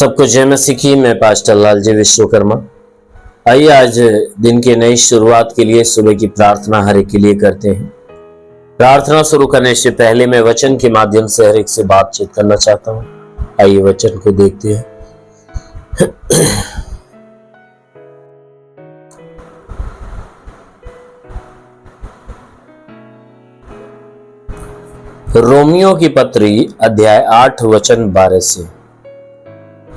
सबको जय मसीह की। मैं पास्टर लालजी विश्वकर्मा। आइए आज दिन की नई शुरुआत के लिए सुबह की प्रार्थना हर एक के लिए करते हैं। प्रार्थना शुरू करने से पहले मैं वचन के माध्यम से हर एक से बातचीत करना चाहता हूं। आइए वचन को देखते हैं। रोमियो की पत्री अध्याय 8 वचन 12 से।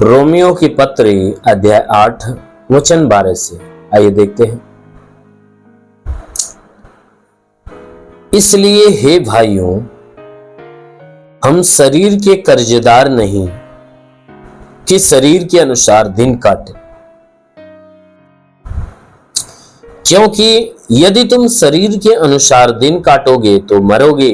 रोमियो की पत्री अध्याय 8 वचन 12 से। आइए देखते हैं। इसलिए हे भाइयों, हम शरीर के कर्जदार नहीं कि शरीर के अनुसार दिन काटे, क्योंकि यदि तुम शरीर के अनुसार दिन काटोगे तो मरोगे,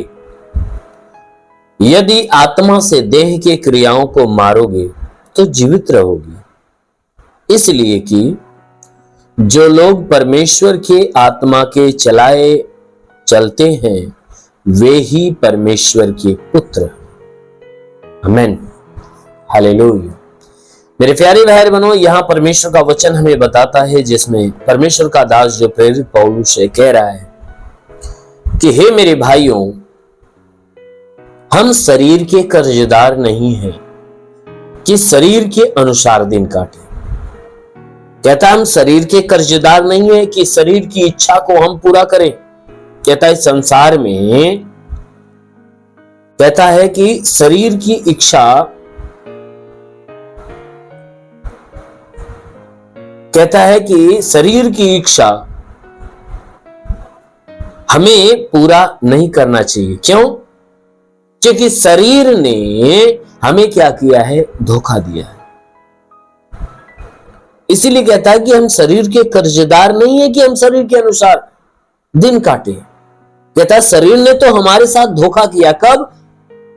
यदि आत्मा से देह के क्रियाओं को मारोगे तो जीवित रहोगे। इसलिए कि जो लोग परमेश्वर के आत्मा के चलाए चलते हैं वे ही परमेश्वर के पुत्र हैं। आमीन, हालेलुया। मेरे प्यारे भाई बहनों, यहां परमेश्वर का वचन हमें बताता है, जिसमें परमेश्वर का दास जो प्रेरित पौलुस है कह रहा है कि हे मेरे भाइयों, हम शरीर के कर्जदार नहीं हैं कि शरीर के अनुसार दिन काटे। कहता है हम शरीर के कर्जदार नहीं है कि शरीर की इच्छा को हम पूरा करें। कहता है संसार में, कहता है कि शरीर की इच्छा, कहता है कि शरीर की इच्छा हमें पूरा नहीं करना चाहिए। क्यों? क्योंकि शरीर ने हमें क्या किया है? धोखा दिया है। इसीलिए कहता है कि हम शरीर के कर्जदार नहीं है कि हम शरीर के अनुसार दिन काटे। कहता है शरीर ने तो हमारे साथ धोखा किया। कब?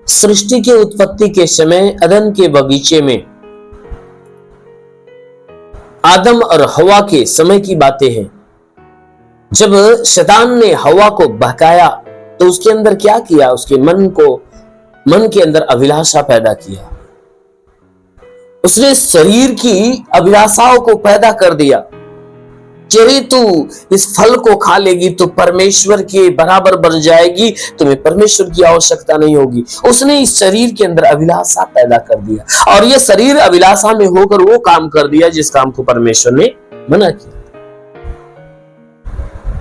सृष्टि के उत्पत्ति के समय, अदन के बगीचे में आदम और हवा के समय की बातें हैं। जब शैतान ने हवा को बहकाया तो उसके अंदर क्या किया? उसके मन के अंदर अभिलाषा पैदा किया। उसने शरीर की अभिलाषाओं को पैदा कर दिया। यदि तू इस फल को खा लेगी तो परमेश्वर के बराबर बन जाएगी, तुम्हें परमेश्वर की आवश्यकता नहीं होगी। उसने इस शरीर के अंदर अभिलाषा पैदा कर दिया और यह शरीर अभिलाषा में होकर वो काम कर दिया जिस काम को परमेश्वर ने मना किया।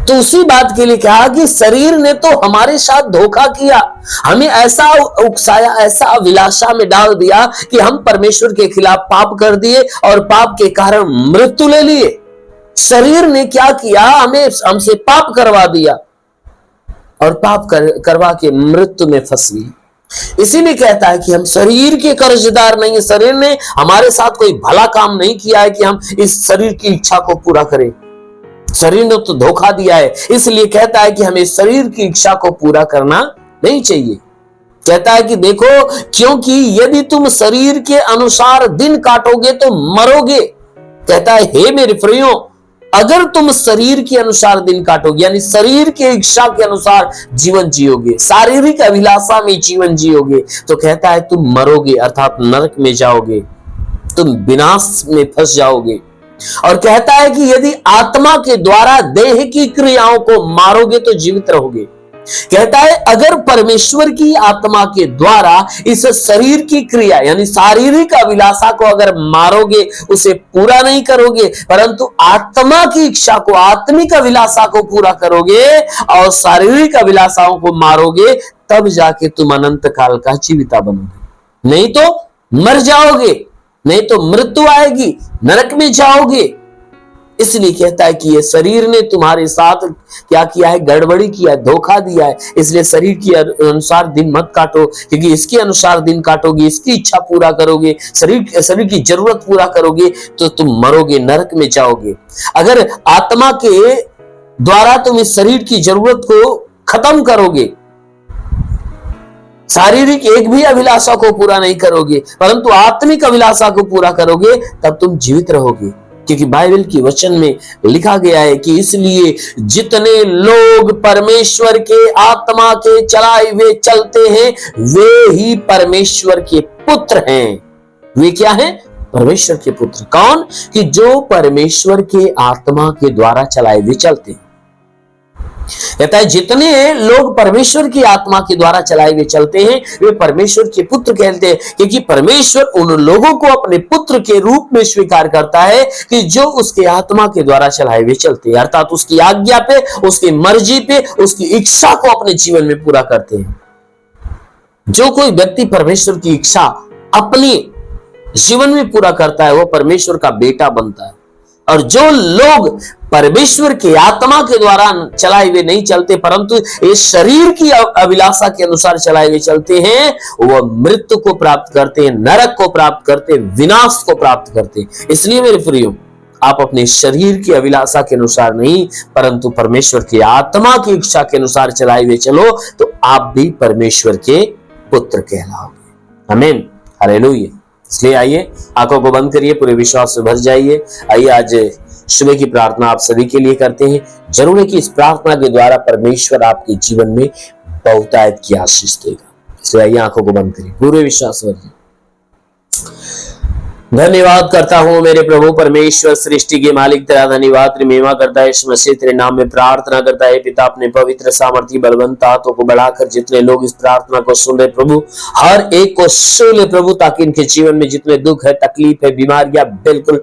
तो उसी बात के लिए कहा कि शरीर ने तो हमारे साथ धोखा किया, हमें ऐसा उकसाया, ऐसा अभिलाषा में डाल दिया कि हम परमेश्वर के खिलाफ पाप कर दिए और पाप के कारण मृत्यु ले लिए। शरीर ने क्या किया? हमसे पाप करवा दिया और पाप करवा के मृत्यु में फंस गए। इसीलिए कहता है कि हम शरीर के कर्जदार नहीं है। शरीर ने हमारे साथ कोई भला काम नहीं किया है कि हम इस शरीर की इच्छा को पूरा करें। शरीर ने तो धोखा दिया है। इसलिए कहता है कि हमें शरीर की इच्छा को पूरा करना नहीं चाहिए। कहता है कि देखो, क्योंकि यदि तुम शरीर के अनुसार दिन काटोगे तो मरोगे। कहता है हे मेरे प्रियो, अगर तुम शरीर के अनुसार दिन काटोगे, यानी शरीर के इच्छा के अनुसार जीवन जियोगे, शारीरिक अभिलाषा में जीवन जियोगे, तो कहता है तुम मरोगे, अर्थात नरक में जाओगे, तुम विनाश में फंस जाओगे। और कहता है कि यदि आत्मा के द्वारा देह की क्रियाओं को मारोगे तो जीवित रहोगे। कहता है अगर परमेश्वर की आत्मा के द्वारा इस शरीर की क्रिया यानी शारीरिक अभिलाषा को अगर मारोगे, उसे पूरा नहीं करोगे, परंतु आत्मा की इच्छा को, आत्मिक अभिलाषा को पूरा करोगे और शारीरिक अभिलाषाओं को मारोगे, तब जाके तुम अनंत काल का जीविता बनोगे। नहीं तो मर जाओगे, नहीं तो मृत्यु आएगी, नरक में जाओगे। इसलिए कहता है कि ये शरीर ने तुम्हारे साथ क्या किया है? गड़बड़ी किया है, धोखा दिया है। इसलिए शरीर के अनुसार दिन मत काटो, क्योंकि इसके अनुसार दिन काटोगे, इसकी इच्छा पूरा करोगे, शरीर की जरूरत पूरा करोगे तो तुम मरोगे, नरक में जाओगे। अगर आत्मा के द्वारा तुम इस शरीर की जरूरत को खत्म करोगे, शारीरिक एक भी अभिलाषा को पूरा नहीं करोगे, परंतु आत्मिक अभिलाषा को पूरा करोगे, तब तुम जीवित रहोगे। क्योंकि बाइबल की वचन में लिखा गया है कि इसलिए जितने लोग परमेश्वर के आत्मा के चलाए हुए चलते हैं वे ही परमेश्वर के पुत्र हैं। वे क्या हैं? परमेश्वर के पुत्र कौन? कि जो परमेश्वर के आत्मा के द्वारा चलाए हुए चलते हैं। कहता है जितने लोग परमेश्वर की आत्मा के द्वारा चलाए हुए चलते हैं वे परमेश्वर के पुत्र कहते हैं, क्योंकि परमेश्वर उन लोगों को अपने पुत्र के रूप में स्वीकार करता है कि जो उसके आत्मा के द्वारा चलाए हुए चलते हैं, अर्थात उसकी आज्ञा पे, उसकी मर्जी पे, उसकी इच्छा को अपने जीवन में पूरा करते हैं। जो कोई व्यक्ति परमेश्वर की इच्छा अपनी जीवन में पूरा करता है वो परमेश्वर का बेटा बनता है। और जो लोग परमेश्वर की आत्मा के द्वारा चलाए हुए नहीं चलते परंतु इस शरीर की अभिलाषा के अनुसार चलाए हुए चलते हैं, वह मृत्यु को प्राप्त करते हैं, नरक को प्राप्त करते हैं, विनाश को प्राप्त करते हैं। इसलिए मेरे प्रियो, आप अपने शरीर की अभिलाषा के अनुसार नहीं परंतु परमेश्वर की आत्मा की इच्छा के अनुसार चलाए हुए चलो तो आप भी परमेश्वर के पुत्र कहलाओगे। आमीन, हालेलुया। इसलिए आइए आंखों को बंद करिए, पूरे विश्वास से भर जाइए। आइए आज सुबह की प्रार्थना आप सभी के लिए करते हैं। जरूर है कि इस प्रार्थना के द्वारा परमेश्वर आपके जीवन में बहुतायत की आशीष देगा। इसलिए आइए आंखों को बंद करिए, पूरे विश्वास से भर जाइए। धन्यवाद करता हूं मेरे प्रभु परमेश्वर, सृष्टि के मालिक, तेरा धन्यवाद, तेरी महिमा करता है इस मसीह तेरे नाम में प्रार्थना करता है। पिता अपने पवित्र सामर्थी बलवंत हाथों को बढ़ाकर जितने लोग इस प्रार्थना को सुन रहे प्रभु, हर एक को सुन ले प्रभु, ताकि इनके जीवन में जितने दुख है, तकलीफ है, बीमारियां बिल्कुल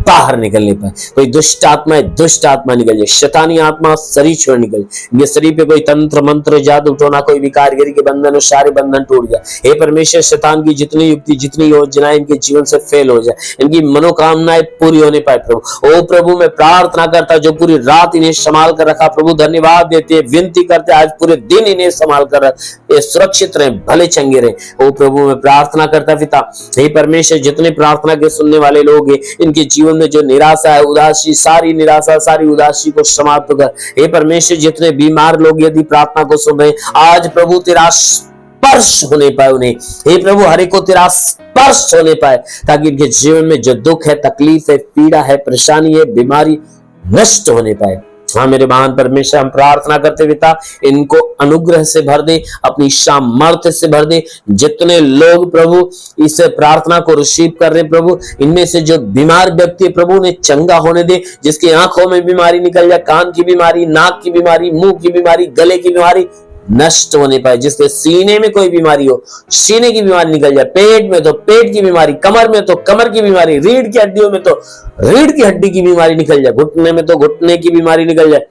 बाहर निकलने पाए। कोई दुष्ट आत्मा निकल जाए, शैतानी आत्मा शरीर छोड़ निकल जाए, ये शरीर पे कोई तंत्र मंत्र जादू टोना कोई भी कारीगरी के बंधन हो, सारे बंधन टूट जाए। हे परमेश्वर, शैतान की जितनी युक्ति जितनी योजनाएं इनके जीवन से फेल हो जाए, इनकी मनोकामनाएं पूरी होने पाए प्रभु। ओ प्रभु मैं प्रार्थना करता जो पूरी रात इन्हें संभाल कर रखा प्रभु, धन्यवाद देते हैं, विनती करते आज पूरे दिन इन्हें संभाल कर ये सुरक्षित रहे, भले चंगे रहे। ओ प्रभु मैं प्रार्थना करता पिता, हे परमेश्वर, जितने प्रार्थना के सुनने वाले लोग हैं इनके जीवन में जो निराशा है, उदासी, सारी निराशा सारी उदासी को समाप्त कर। हे परमेश्वर, जितने बीमार लोग यदि प्रार्थना को सुन रहे आज प्रभु तेरा स्पर्श होने पाए उन्हें, हे प्रभु हर एक को तेरा स्पर्श होने पाए, ताकि इनके जीवन में जो दुख है, तकलीफ है, पीड़ा है, परेशानी है, बीमारी नष्ट होने पाए। हाँ मेरे महान परमेश्वर, हम प्रार्थना करते पिता इनको अनुग्रह से भर दे, अपनी सामर्थ्य से भर दे। जितने लोग प्रभु इस प्रार्थना को रिसीव कर रहे प्रभु, इनमें से जो बीमार व्यक्ति प्रभु ने चंगा होने दे, जिसकी आंखों में बीमारी निकल जाए, कान की बीमारी, नाक की बीमारी, मुंह की बीमारी, गले की बीमारी नष्ट होने पाए। जिसके सीने में कोई बीमारी हो, सीने की बीमारी निकल जाए, पेट में तो पेट की बीमारी, कमर में तो कमर की बीमारी, रीढ़ की हड्डियों में तो रीढ़ की हड्डी की बीमारी निकल जाए, घुटने में तो घुटने की बीमारी निकल जाए।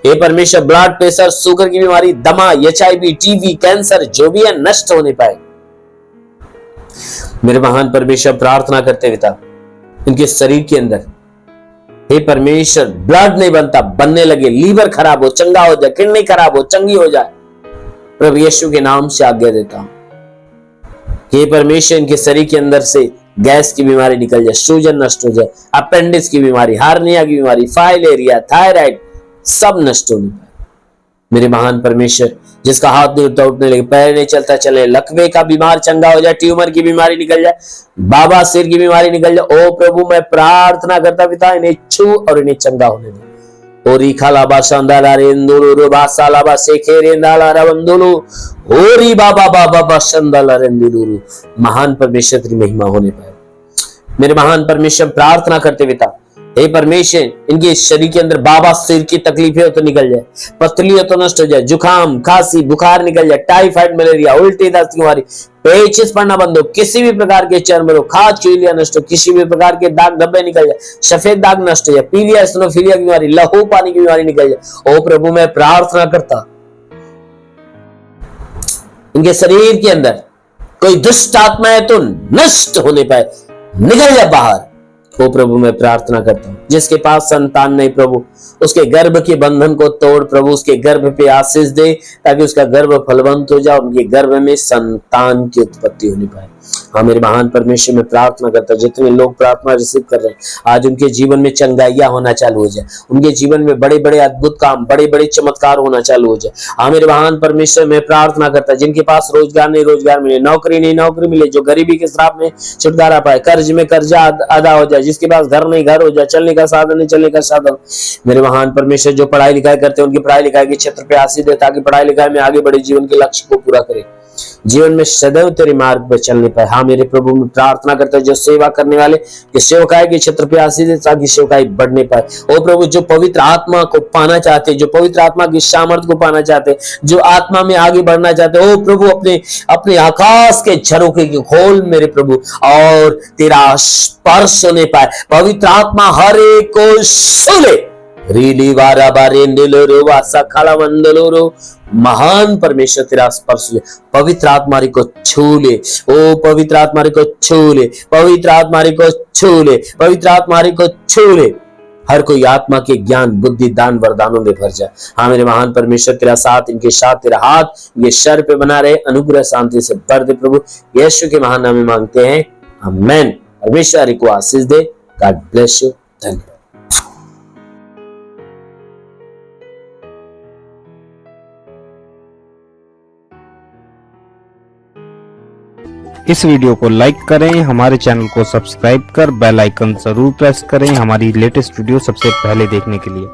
हे परमेश्वर, ब्लड प्रेशर, शुगर की बीमारी, दमा, HIV, टीबी, कैंसर जो भी है नष्ट होने पाए। मेरे महान परमेश्वर, प्रार्थना करते पिता इनके शरीर के अंदर हे परमेश्वर ब्लड नहीं बनता, बनने लगे, लीवर खराब हो चंगा हो जाए, किडनी खराब हो चंगी हो जाए, प्रभु यीशु के नाम से आज्ञा देता हूं। हे परमेश्वर, इनके शरीर के अंदर से गैस की बीमारी निकल जाए, सूजन नष्ट हो जाए, अपेंडिक्स की बीमारी, हार्निया की बीमारी, फाइलेरिया, थायराइड सब नष्ट होने पाए। मेरे महान परमेश्वर, जिसका हाथ नहीं उठता उठने लगे, पैर नहीं चलता चले, लकवे का बीमार चंगा हो जाए, ट्यूमर की बीमारी निकल जाए, बाबा सिर की बीमारी निकल जाए। ओ प्रभु मैं प्रार्थना करता पिता इन्हें छू और इन्हें चंगा होने दे। ओरी खालाबा संदाला रेंदुलु रुबा सालाबा सेखे रेंदाला रवंदुलु ओरी बाबा बाबा संदाला रेंदुलु। महान परमेश्वर तेरी महिमा होने पाए। मेरे महान परमेश्वर, प्रार्थना करते पिता हे परमेश्वर, इनके शरीर के अंदर बाबा सिर की तकलीफें हो तो निकल जाए, पतली हो तो नष्ट हो जाए, जुकाम खांसी बुखार निकल जाए, टाइफाइड मलेरिया उल्टी दस्त की बीमारी, पेचिस पड़ना बंद हो, किसी भी प्रकार के चर्म रोग, खाज चूलिया नष्ट हो, किसी भी प्रकार के दाग धब्बे निकल जाए, सफेद दाग नष्ट हो जाए, पीलिया एसिनोफिलिया की बीमारी, लहू पानी की बीमारी निकल जाए। ओ प्रभु मैं प्रार्थना करता इनके शरीर के अंदर कोई दुष्ट आत्मा है तो नष्ट होने पाए, निकल जाए बाहर। ओ प्रभु मैं प्रार्थना करता हूं जिसके पास संतान नहीं प्रभु, उसके गर्भ के बंधन को तोड़ प्रभु, उसके गर्भ पे आशीष दे ताकि उसका गर्भ फलवंत हो जाए, उनके गर्भ में संतान की उत्पत्ति होनी पाए। हाँ मेरे महान परमेश्वर, में प्रार्थना करता जितने लोग प्रार्थना रिसीव कर रहे हैं आज उनके जीवन में चंगाइयां होना चालू हो जाए, उनके जीवन में बड़े बड़े अद्भुत काम, बड़े बड़े चमत्कार होना चालू हो जाए। हाँ मेरे महान परमेश्वर, मैं प्रार्थना करता जिनके पास रोजगार नहीं रोजगार मिले, नौकरी नहीं नौकरी मिले, जो गरीबी के श्राप में छुटकारा पाए, कर्ज में कर्जा अदा हो जाए, जिसके पास घर नहीं घर हो जाए, चलने का साधन नहीं चलने का साधन। मेरे महान परमेश्वर, जो पढ़ाई लिखाई करते हैं उनकी पढ़ाई लिखाई के क्षेत्र पे आशीष दे ताकि पढ़ाई लिखाई में आगे बढ़े, जीवन के लक्ष्य को पूरा करे। जीवन में सदैव तेरे मार्ग पर चलने पाए। हाँ मेरे प्रभु, मैं प्रार्थना करता हूँ जो सेवा करने वाले ये सेवकाई के क्षेत्र पे आशीष दे, ताकि सेवकाई बढ़ने पाए। ओ प्रभु, जो पवित्र आत्मा को पाना चाहते, जो पवित्र आत्मा की सामर्थ को पाना चाहते, जो आत्मा में आगे बढ़ना चाहते, ओ प्रभु अपने आकाश के झरोखे के खोल मेरे प्रभु, और तेरा स्पर्श होने पाए। पवित्र आत्मा हर एक को सुले रीली वारा बारे नीलो वासा खाला मंडलो, महान परमेश्वर तेरा स्पर्श पवित्र आत्मा को छू ले। ओ पवित्र आत्मा को छू ले, पवित्र आत्मा को छू ले, पवित्र आत्मा को छू ले। हर कोई आत्मा के ज्ञान बुद्धि दान वरदानों में भर जाए। हाँ मेरे महान परमेश्वर, तेरा साथ इनके साथ, तेरा हाथ ये सर पे बना रहे, अनुग्रह शांति से भर दे प्रभु, यीशु के महान नाम में मांगते हैं, आमेन। परमेश्वर को आशीष दे। God bless you. धन्यवाद। इस वीडियो को लाइक करें, हमारे चैनल को सब्सक्राइब कर बेल आइकन जरूर प्रेस करें हमारी लेटेस्ट वीडियो सबसे पहले देखने के लिए।